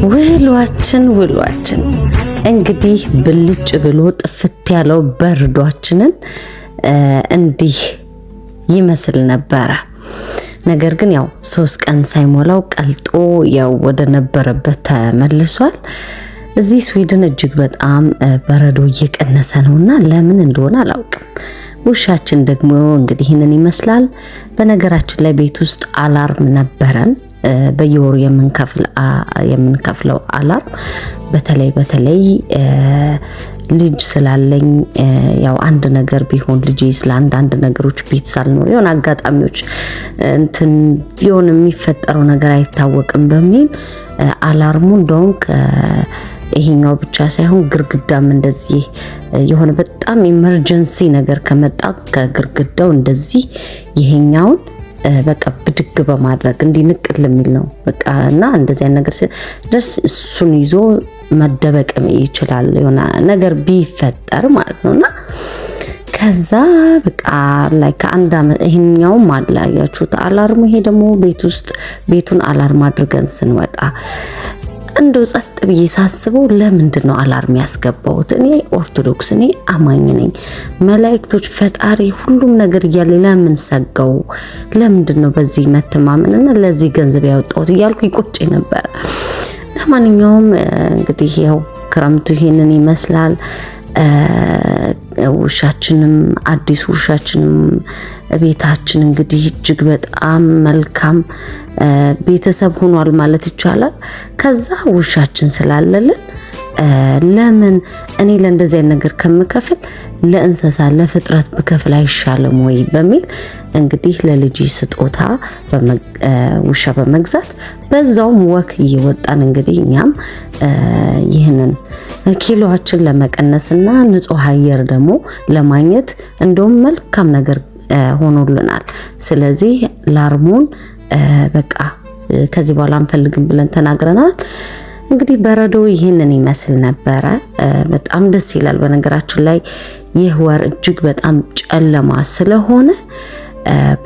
ውሏችን እንግዲህ ብልጭ ብሎ ጥፍት ያለው በረዷችንን እንዲህ ይመስል ነበረ። ነገር ግን ያው 3 ቀን ሳይሞላው ቀልጦ ያው ወደ ነበረበት ተመልሷል። እዚህ ስዊድን እጅግ በጣም በረዶ እየቀነሰ ነውና ለምን እንደሆነ አላውቅም። ውሻችን ደግሞ እንግዲህ ይህንን ይመስላል። በነገራችን ላይ ቤት ውስጥ አላርም ነበረን፣ በየወሩ የምንከፍለው አላርም። በተለይ ልጅ ስላለኝ ያው አንድ ነገር ቢሆን ልጅ ስለ አንድ ነገሮች ቤት ሳልኖር የሆነ አጋጣሚዎች እንትን ቢሆን የሚፈጠረው ነገር አይታወቅም በሚል አላርሙ እንደውም ይሄኛው ብቻ ሳይሆን ግርግዳም እንደዚህ የሆነ በጣም ኢመርጀንሲ ነገር ከመጣ ከግርግዳው እንደዚህ ይሄኛውን በቃ ብድግ በማድረግ እንዲንቅል የሚል ነው በቃ። እና እንደዚህ ነገር ደርስ እሱን ይዞ መደበቅ ይችላል የሆነ ነገር ቢፈጠር ማለት ነውና ከዛ በቃ ላይ ከአንድ አመት ይሄኛውም አለ ያያችሁት አላርሙ። ይሄ ደግሞ ቤቱን አላርም አድርገን ስንወጣ እንደው ጸጥ ብዬ ሳስበው ለምንድን ነው አላርም ያስገባሁት? እኔ ኦርቶዶክስ ነኝ፣ አማኝ ነኝ። መላእክቶች፣ ፈጣሪ ሁሉም ነገር እያለ ለምን ሰጋው? ለምንድን ነው በዚህ መተማመንና ለዚህ ገንዘብ ያወጣሁት እያልኩ ይቆጭ ነበር። ለማንኛውም እንግዲህ ያው ክረምቱ ይሄንን ይመስላል። ውሻችንም አዲስ ውሻችንም ቤታችን እንግዲህ እጅግ በጣም መልካም ቤተሰብ ሆኗል ማለት ይቻላል። ከዛ ውሻችን ስላለልን ለምን እኔ ለእንደዚህ አይነት ነገር ከምከፍል ለእንስሳ ለፍጥረት ብከፍል አይሻልም ወይ በሚል እንግዲህ ለልጅ ስጦታ ውሻ በመግዛት በዛውም ወክ እየወጣን እንግዲህ እኛም ይህንን ኪሎአችን ለመቀነስና ንጹህ አየር ደግሞ ለማግኘት እንደውም መልካም ነገር ሆኖልናል። ስለዚህ ላርሙን በቃ ከዚህ በኋላ አንፈልግም ብለን ተናግረናል። እንግዲህ በረዶ ይህንን ይመስል ነበረ። በጣም ደስ ይላል። በነገራችን ላይ ይህ ወር እጅግ በጣም ጨለማ ስለሆነ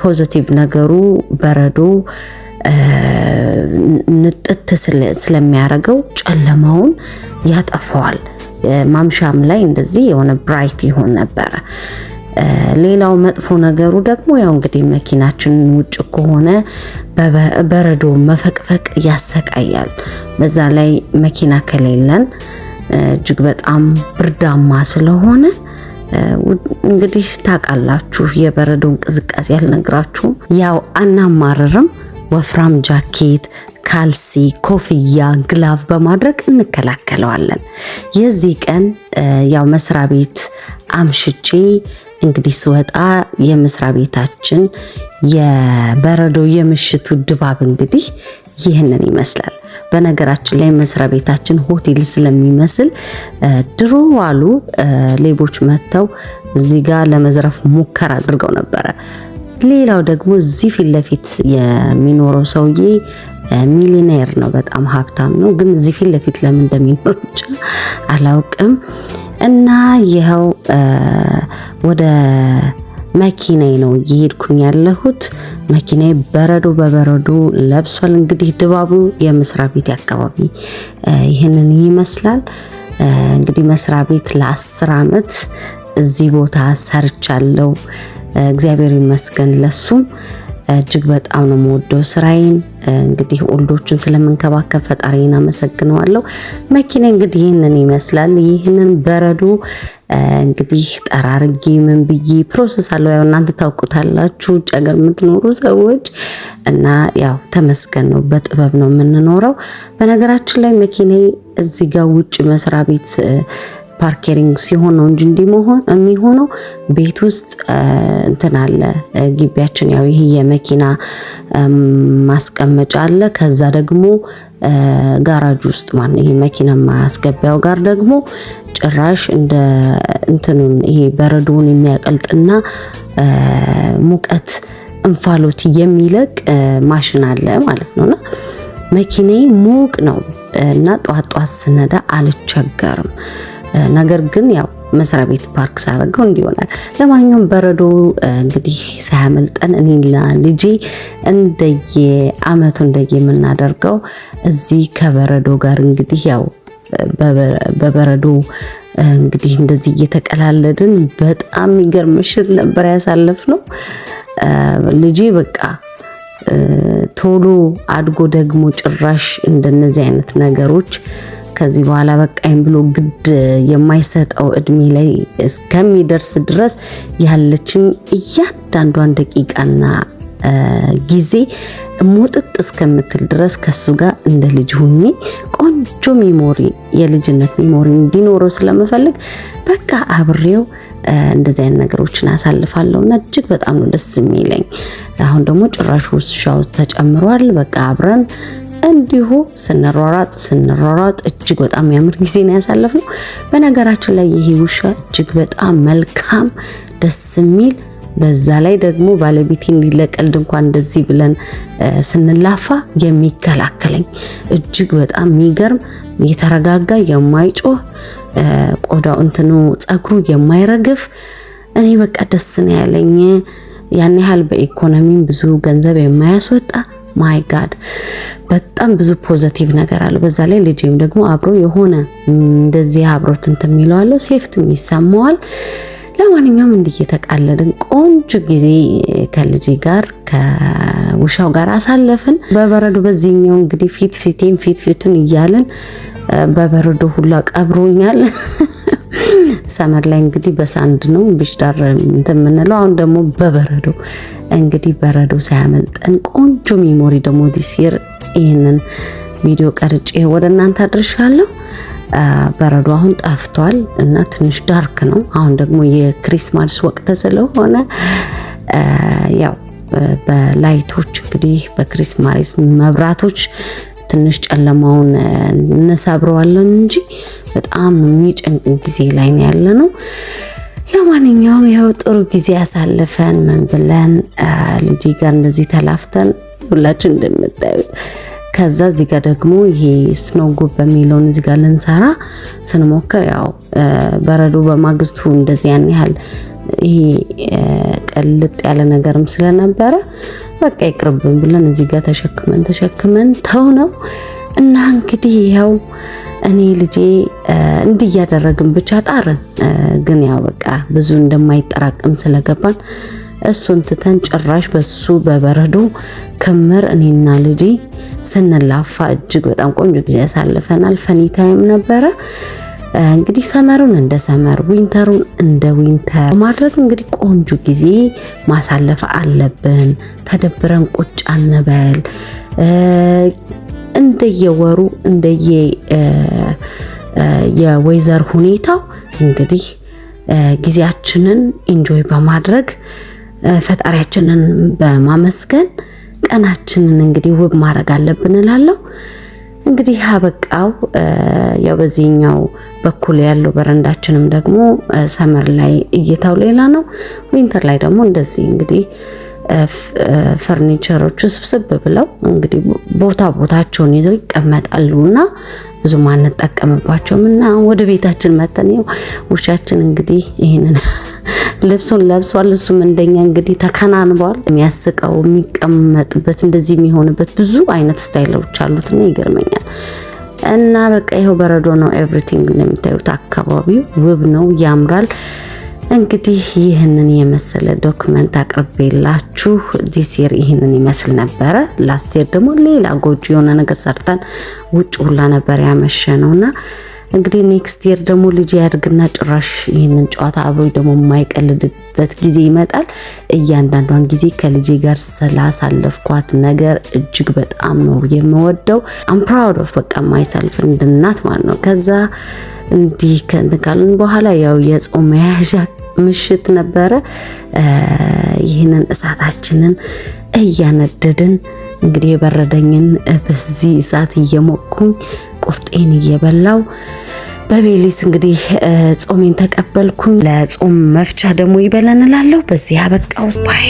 ፖዚቲቭ ነገሩ በረዶ ንጥት ስለሚያደርገው ጨለማውን ያጠፋዋል። ማምሻም ላይ እንደዚህ የሆነ ብራይት ይሆን ነበረ። ሌላው መጥፎ ነገሩ ደግሞ ያው እንግዲህ መኪናችን ውጭ ከሆነ በበረዶ መፈቅፈቅ ያሰቃያል። በዛ ላይ መኪና ከሌለን እጅግ በጣም ብርዳማ ስለሆነ እንግዲህ ታውቃላችሁ የበረዶ እንቅስቃሴ ያልነግራችሁም። ያው አናማርርም። ወፍራም ጃኬት፣ ካልሲ፣ ኮፍያ፣ ግላቭ በማድረግ እንከላከለዋለን። የዚህ ቀን ያው መስሪያ ቤት አምሽቼ እንግዲህ ስወጣ የመስሪያ ቤታችን የበረዶ የምሽቱ ድባብ እንግዲህ ይህንን ይመስላል። በነገራችን ላይ መስሪያ ቤታችን ሆቴል ስለሚመስል ድሮ ዋሉ ሌቦች መጥተው እዚህ ጋር ለመዝረፍ ሙከራ አድርገው ነበረ። ሌላው ደግሞ እዚህ ፊት ለፊት የሚኖረው ሰውዬ ሚሊዮኔር ነው፣ በጣም ሀብታም ነው። ግን እዚህ ፊት ለፊት ለምን እንደሚኖር ብቻ አላውቅም። እና ይኸው ወደ መኪናዬ ነው እየሄድኩኝ ያለሁት። መኪናዬ በበረዶ ለብሷል። እንግዲህ ድባቡ የመስሪያ ቤት አካባቢ ይህንን ይመስላል። እንግዲህ መስሪያ ቤት ለ10 አመት እዚህ ቦታ ሰርቻለሁ። እግዚአብሔር ይመስገን ለሱም እጅግ በጣም ነው የምወደው ስራዬን። እንግዲህ ኦልዶችን ስለምንከባከብ ፈጣሪን አመሰግነዋለሁ። መኪና እንግዲህ ይህንን ይመስላል። ይህንን በረዶ እንግዲህ ጠራርጌ ምን ብዬ ፕሮሰስ አለው። ያው እናንተ ታውቁታላችሁ ውጭ ሀገር የምትኖሩ ሰዎች እና ያው ተመስገን ነው፣ በጥበብ ነው የምንኖረው። በነገራችን ላይ መኪናዬ እዚህ ጋር ውጭ መስሪያ ቤት ፓርኪንግ ሲሆን ነው እንጂ የሚሆነው ቤት ውስጥ እንትን አለ። ግቢያችን ያው ይሄ የመኪና ማስቀመጫ አለ። ከዛ ደግሞ ጋራጅ ውስጥ ማለት ይሄ መኪና ማስገቢያው ጋር ደግሞ ጭራሽ እንደ እንትኑን ይሄ በረዶውን የሚያቀልጥና ሙቀት እንፋሎት የሚለቅ ማሽን አለ ማለት ነውና መኪናዬ ሙቅ ነው እና ጧት ስነዳ አልቸገርም። ነገር ግን ያው መስሪያ ቤት ፓርክ ሳደርገው እንዲሆናል። ለማንኛውም በረዶ እንግዲህ ሳያመልጠን እኔና ልጄ እንደየአመቱ እንደየምናደርገው እዚህ ከበረዶ ጋር እንግዲህ ያው በበረዶ እንግዲህ እንደዚህ እየተቀላለድን በጣም የሚገርም ምሽት ነበር ያሳለፍነው። ልጄ በቃ ቶሎ አድጎ ደግሞ ጭራሽ እንደነዚህ አይነት ነገሮች ከዚህ በኋላ በቃኝ ብሎ ግድ የማይሰጠው እድሜ ላይ እስከሚደርስ ድረስ ያለችን እያንዳንዷን ደቂቃና ጊዜ ሞጥጥ እስከምትል ድረስ ከሱ ጋር እንደ ልጅ ሆኜ ቆንጆ ሜሞሪ የልጅነት ሜሞሪ እንዲኖረው ስለምፈልግ በቃ አብሬው እንደዚህ አይነት ነገሮችን አሳልፋለሁና እጅግ በጣም ነው ደስ የሚለኝ። አሁን ደግሞ ጭራሽ ውሻው ተጨምሯል። በቃ አብረን እንዲሁ ስንሯሯጥ እጅግ በጣም የሚያምር ጊዜ ነው ያሳለፍነው። በነገራችን ላይ ይሄ ውሻ እጅግ በጣም መልካም ደስ የሚል በዛ ላይ ደግሞ ባለቤቴ እንዲለቀልድ እንኳን እንደዚህ ብለን ስንላፋ የሚከላከለኝ እጅግ በጣም የሚገርም የተረጋጋ የማይጮህ ቆዳው እንትኑ ጸጉሩ የማይረግፍ እኔ በቃ ደስ ነው ያለኝ። ያን ያህል በኢኮኖሚም ብዙ ገንዘብ የማያስወጣ ማይ ጋድ በጣም ብዙ ፖዚቲቭ ነገር አለ። በዛ ላይ ልጄም ደግሞ አብሮ የሆነ እንደዚህ አብሮት እንትን የሚለዋለው ሴፍቲ ይሰማዋል። ለማንኛውም እንዲየተቃለድን ቆንጆ ጊዜ ከልጄ ጋር ከውሻው ጋር አሳለፍን በበረዶ። በዚህኛው እንግዲህ ፊቱን እያለን በበረዶ ሁላ ቀብሮኛል። ሰመር ላይ እንግዲህ በሳንድ ነው ቢሽዳር እንትን የምንለው፣ አሁን ደግሞ በበረዶ እንግዲህ በረዶ ሳያመልጠን ቆንጆ ሜሞሪ ደግሞ ዲስ ይር ይሄንን ቪዲዮ ቀርጬ ወደ እናንተ አድርሻለሁ። በረዶ አሁን ጠፍቷል እና ትንሽ ዳርክ ነው። አሁን ደግሞ የክሪስማስ ወቅት ስለሆነ ያው በላይቶች እንግዲህ በክሪስማስ መብራቶች ትንሽ ጨለማውን እንሰብረዋለን እንጂ በጣም የሚጨንቅ ጊዜ ላይ ነው ያለነው። ለማንኛውም ያው ጥሩ ጊዜ ያሳልፈን ምን ብለን ልጄ ጋር እንደዚህ ተላፍተን ሁላችን እንደምታዩት ከዛ እዚህ ጋር ደግሞ ይሄ ስኖው ጎብ በሚለው እዚህ ጋር ልንሰራ ስንሞክር ያው በረዶ በማግስቱ እንደዚህ ያን ያህል ይሄ ቀልጥ ያለ ነገርም ስለነበረ በቃ ይቅርብን ብለን እዚህ ጋር ተሸክመን ተው ነው እና እንግዲህ ያው እኔ ልጄ እንዲያደረግን ብቻ ጣርን። ግን ያው በቃ ብዙ እንደማይጠራቀም ስለገባን እሱን ትተን ጭራሽ በሱ በበረዶ ክምር እኔና ልጄ ስንላፋ እጅግ በጣም ቆንጆ ጊዜ ያሳልፈናል። ፈኒ ታይም ነበረ። እንግዲህ ሰመሩን እንደ ሰመር ዊንተሩን እንደ ዊንተር ማድረግ እንግዲህ ቆንጆ ጊዜ ማሳለፍ አለብን። ተደብረን ቁጭ አንበል። እንደየወሩ የወይዘር ሁኔታው እንግዲህ ጊዜያችንን ኢንጆይ በማድረግ ፈጣሪያችንን በማመስገን ቀናችንን እንግዲህ ውብ ማድረግ አለብን እላለሁ። እንግዲህ አበቃው። ያው በዚህኛው በኩል ያለው በረንዳችንም ደግሞ ሰመር ላይ እይታው ሌላ ነው። ዊንተር ላይ ደግሞ እንደዚህ እንግዲህ ፈርኒቸሮቹ ስብስብ ብለው እንግዲህ ቦታቸውን ይዘው ይቀመጣሉና ብዙ ማንጠቀምባቸውም እና ወደ ቤታችን መተን ይኸው ውሻችን እንግዲህ ይሄንን ልብሱን ለብሷል። እሱም እንደኛ እንግዲህ ተከናንቧል። የሚያስቀው የሚቀመጥበት እንደዚህ የሚሆንበት ብዙ አይነት ስታይሎች አሉትና ይገርመኛል። እና በቃ ይሄው በረዶ ነው። ኤቭሪቲንግ እንደምታዩት አካባቢው ውብ ነው፣ ያምራል። እንግዲህ ይህንን የመሰለ ዶክመንት አቅርቤላችሁ ዲስ ይር ይህንን ይመስል ነበረ። ላስት ይር ደግሞ ሌላ ጎጆ የሆነ ነገር ሰርተን ውጭ ሁላ ነበር ያመሸነውና እንግዲህ ኔክስት ይር ደግሞ ልጅ ያድግና ጭራሽ ይህንን ጨዋታ አብሮ ደግሞ የማይቀልድበት ጊዜ ይመጣል። እያንዳንዷን ጊዜ ከልጄ ጋር ስላሳለፍኳት ነገር እጅግ በጣም ነው የምወደው። አም ፕራውድ ኦፍ በቃ ማይሰልፍ እንድናት ማለት ነው። ከዛ እንዲህ ከእንትን በኋላ ያው የጾም መያዣ ምሽት ነበረ። ይህንን እሳታችንን እያነደድን እንግዲህ የበረደኝን በዚህ እሳት እየሞኩኝ ቁርጤን እየበላው በቤሊስ እንግዲህ ጾሜን ተቀበልኩኝ። ለጾም መፍቻ ደግሞ ይበለን እላለሁ። በዚህ አበቃው። ባይ